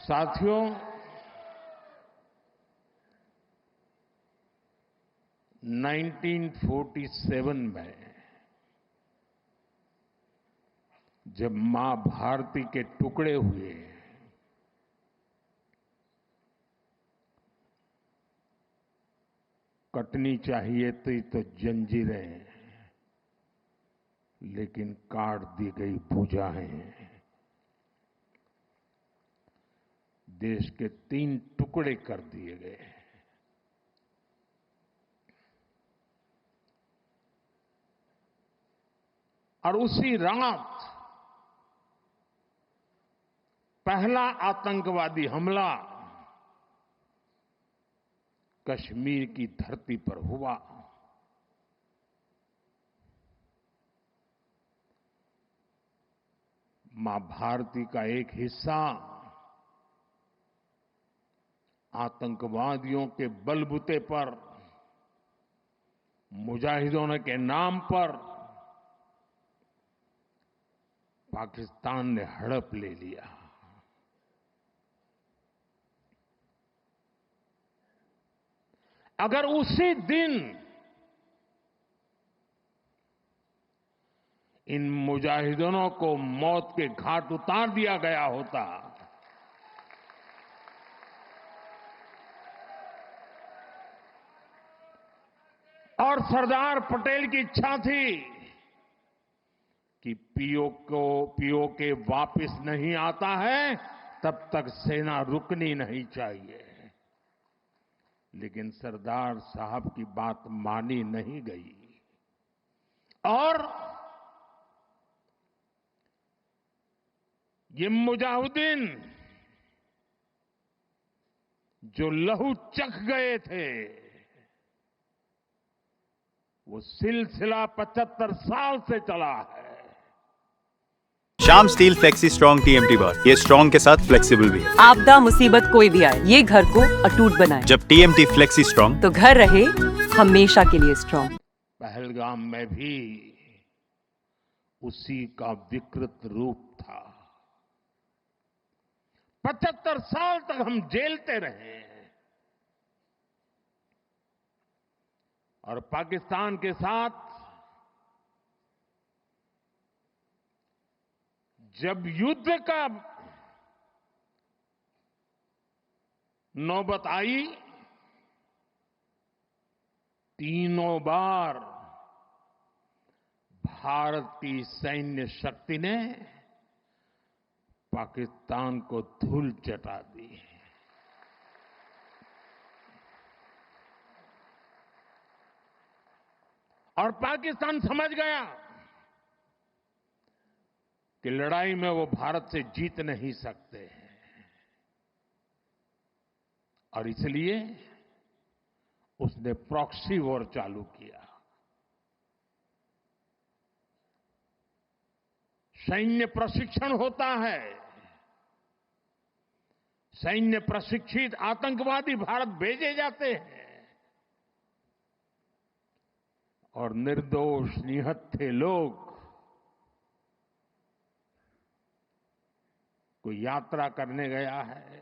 साथियों, 1947 में जब मां भारती के टुकड़े हुए, कटनी चाहिए थी तो जंजीरें, लेकिन काट दी गई भुजाएं। देश के 3 टुकड़े कर दिए गए। और उसी रात पहला आतंकवादी हमला कश्मीर की धरती पर हुआ। मां भारती का एक हिस्सा आतंकवादियों के बलबूते पर, मुजाहिदों के नाम पर पाकिस्तान ने हड़प ले लिया। अगर उसी दिन इन मुजाहिदों को मौत के घाट उतार दिया गया होता और सरदार पटेल की इच्छा थी कि पीओके वापस नहीं आता है तब तक सेना रुकनी नहीं चाहिए, लेकिन सरदार साहब की बात मानी नहीं गई और ये मुजाहिदीन जो लहू चख गए थे, वो सिलसिला 75 साल से चला है। Shyam steel flexi strong TMT बार, ये स्ट्रॉन्ग के साथ फ्लेक्सिबल भी है। आपदा मुसीबत कोई भी आए, ये घर को अटूट बनाए। जब टीएमटी फ्लेक्सी स्ट्रॉन्ग, तो घर रहे हमेशा के लिए स्ट्रॉन्ग। पहलगाम में भी उसी का विकृत रूप था। 75 साल तक हम झेलते रहे और पाकिस्तान के साथ जब युद्ध का नौबत आई, तीनों बार भारत की सैन्य शक्ति ने पाकिस्तान को धूल चटा दी। और पाकिस्तान समझ गया कि लड़ाई में वो भारत से जीत नहीं सकते हैं और इसलिए उसने प्रॉक्सी वॉर चालू किया। सैन्य प्रशिक्षण होता है, सैन्य प्रशिक्षित आतंकवादी भारत भेजे जाते हैं और निर्दोष निहत्थे लोग, कोई यात्रा करने गया है,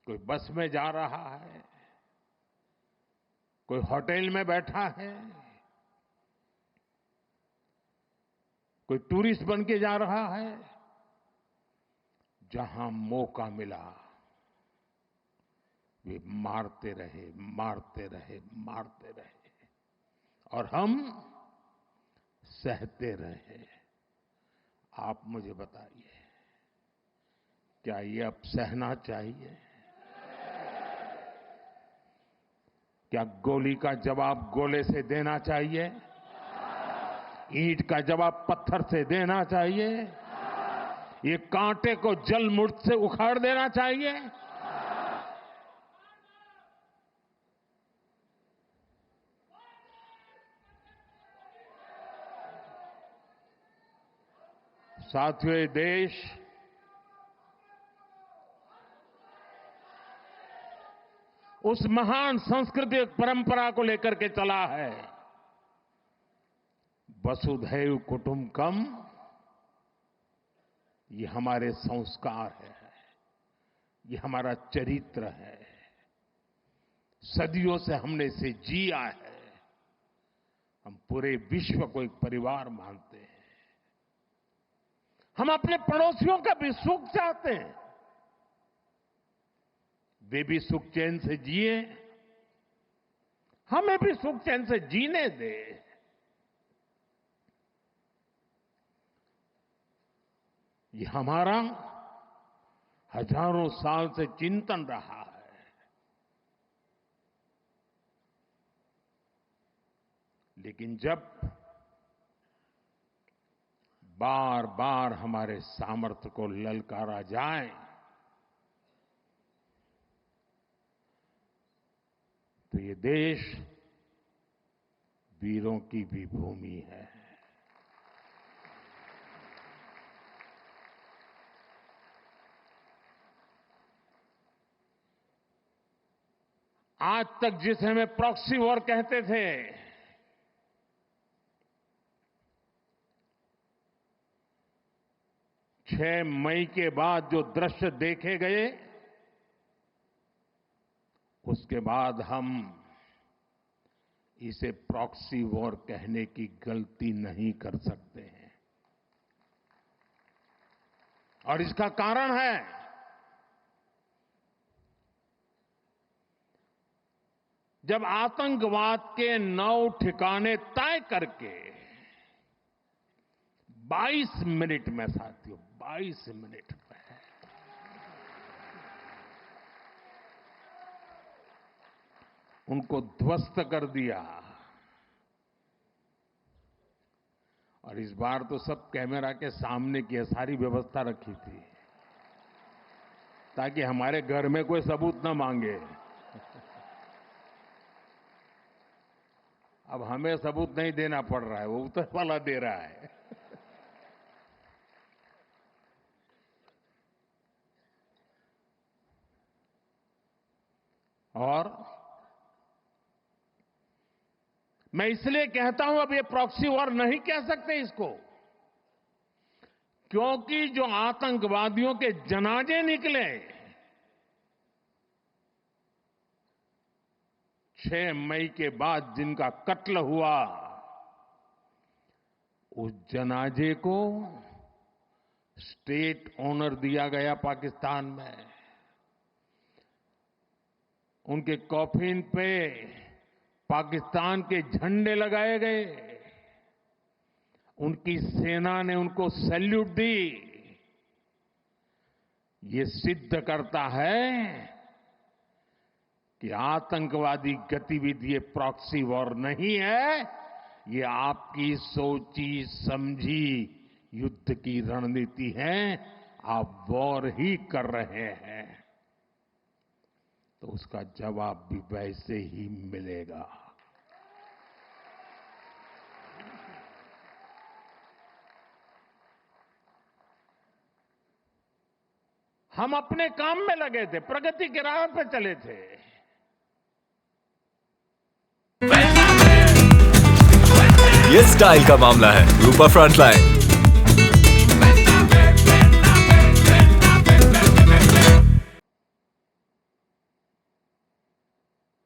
कोई बस में जा रहा है, कोई होटल में बैठा है, कोई टूरिस्ट बन के जा रहा है, जहां मौका मिला वे मारते रहे, मारते रहे, मारते रहे और हम सहते रहे। आप मुझे बताइए, क्या ये अब सहना चाहिए? क्या गोली का जवाब गोले से देना चाहिए? ईंट का जवाब पत्थर से देना चाहिए? ये कांटे को जल मुठ से उखाड़ देना चाहिए? साथियों, ये देश उस महान सांस्कृतिक परंपरा को लेकर के चला है, वसुधैव कुटुंबकम। ये हमारे संस्कार है। ये हमारा चरित्र है। सदियों से हमने इसे जिया है। हम पूरे विश्व को एक परिवार मानते हैं। हम अपने पड़ोसियों का भी सुख चाहते हैं। वे भी सुख चैन से जिए, हमें भी सुख चैन से जीने दे। ये हमारा हजारों साल से चिंतन रहा है। लेकिन जब बार बार हमारे सामर्थ्य को ललकारा जाए तो ये देश वीरों की भी भूमि है। आज तक जिसे हमें प्रॉक्सी वॉर कहते थे, 6 मई के बाद जो दृश्य देखे गए, उसके बाद हम इसे प्रॉक्सी वॉर कहने की गलती नहीं कर सकते हैं। और इसका कारण है जब आतंकवाद के 9 ठिकाने तय करके 22 मिनट में, साथियों 22 मिनट में उनको ध्वस्त कर दिया। और इस बार तो सब कैमरा के सामने की सारी व्यवस्था रखी थी ताकि हमारे घर में कोई सबूत न मांगे। अब हमें सबूत नहीं देना पड़ रहा है, वो ऊपर वाला दे रहा है। और मैं इसलिए कहता हूं अब ये प्रॉक्सी वॉर नहीं कह सकते इसको, क्योंकि जो आतंकवादियों के जनाजे निकले 6 मई के बाद जिनका कत्ल हुआ, उस जनाजे को स्टेट ऑनर दिया गया पाकिस्तान में। उनके कॉफिन पे पाकिस्तान के झंडे लगाए गए। उनकी सेना ने उनको सैल्यूट दी। ये सिद्ध करता है कि आतंकवादी गतिविधि ये प्रॉक्सी वॉर नहीं है, ये आपकी सोची समझी युद्ध की रणनीति है। आप वॉर ही कर रहे हैं तो उसका जवाब भी वैसे ही मिलेगा। हम अपने काम में लगे थे, प्रगति के राह पर चले थे। ये स्टाइल का मामला है। रूपा फ्रंटलाइन।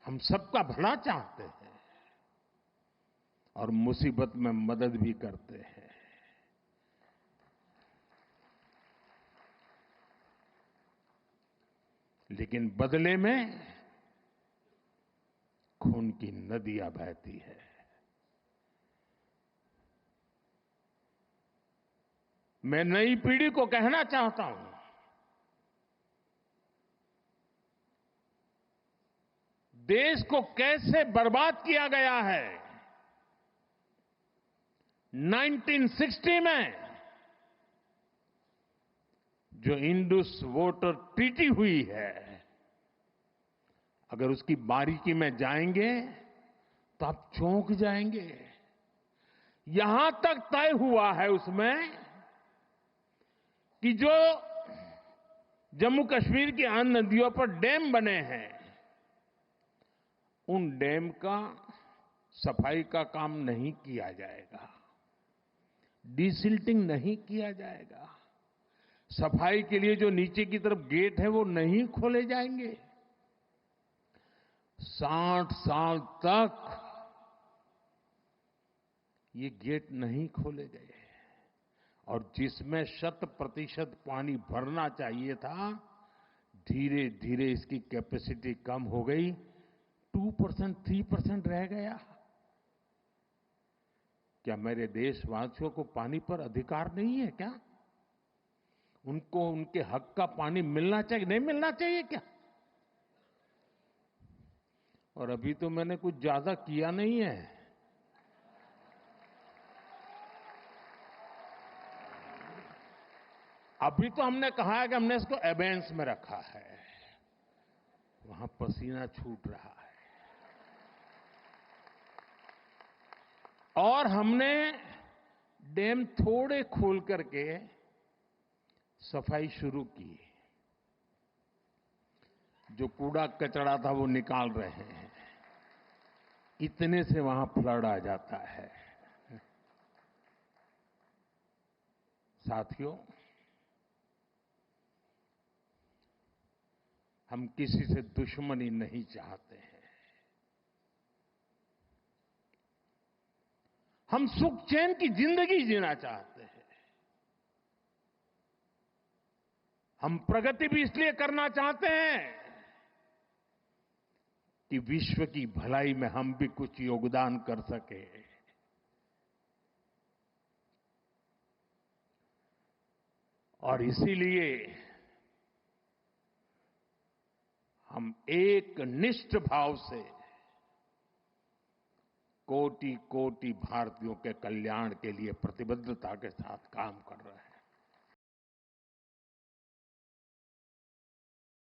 हम सबका भला चाहते हैं और मुसीबत में मदद भी करते हैं। लेकिन बदले में खून की नदियां बहती है। मैं नई पीढ़ी को कहना चाहता हूं, देश को कैसे बर्बाद किया गया है। 1960 में जो इंडस वाटर ट्रीटी हुई है, अगर उसकी बारीकी में जाएंगे तो आप चौंक जाएंगे। यहां तक तय हुआ है उसमें कि जो जम्मू कश्मीर की अन्य नदियों पर डैम बने हैं, उन डैम का सफाई का काम नहीं किया जाएगा, डिसिल्टिंग नहीं किया जाएगा, सफाई के लिए जो नीचे की तरफ गेट है वो नहीं खोले जाएंगे। 60 साल तक ये गेट नहीं खोले गए और जिसमें 100% पानी भरना चाहिए था, धीरे धीरे इसकी कैपेसिटी कम हो गई, 2%, 3% रह गया। क्या मेरे देशवासियों को पानी पर अधिकार नहीं है क्या? उनको उनके हक का पानी मिलना चाहिए, नहीं मिलना चाहिए क्या? और अभी तो मैंने कुछ ज्यादा किया नहीं है। अभी तो हमने कहा है कि हमने इसको एबेंस में रखा है, वहां पसीना छूट रहा है। और हमने डैम थोड़े खोल करके सफाई शुरू की। जो कूड़ा कचरा था वो निकाल रहे हैं। इतने से वहां फ्लड आ जाता है। साथियों, हम किसी से दुश्मनी नहीं चाहते हैं। हम सुख चैन की जिंदगी जीना चाहते हैं। हम प्रगति भी इसलिए करना चाहते हैं कि विश्व की भलाई में हम भी कुछ योगदान कर सके। और इसीलिए हम एक निष्ठ भाव से कोटि कोटि भारतीयों के कल्याण के लिए प्रतिबद्धता के साथ काम कर रहे हैं।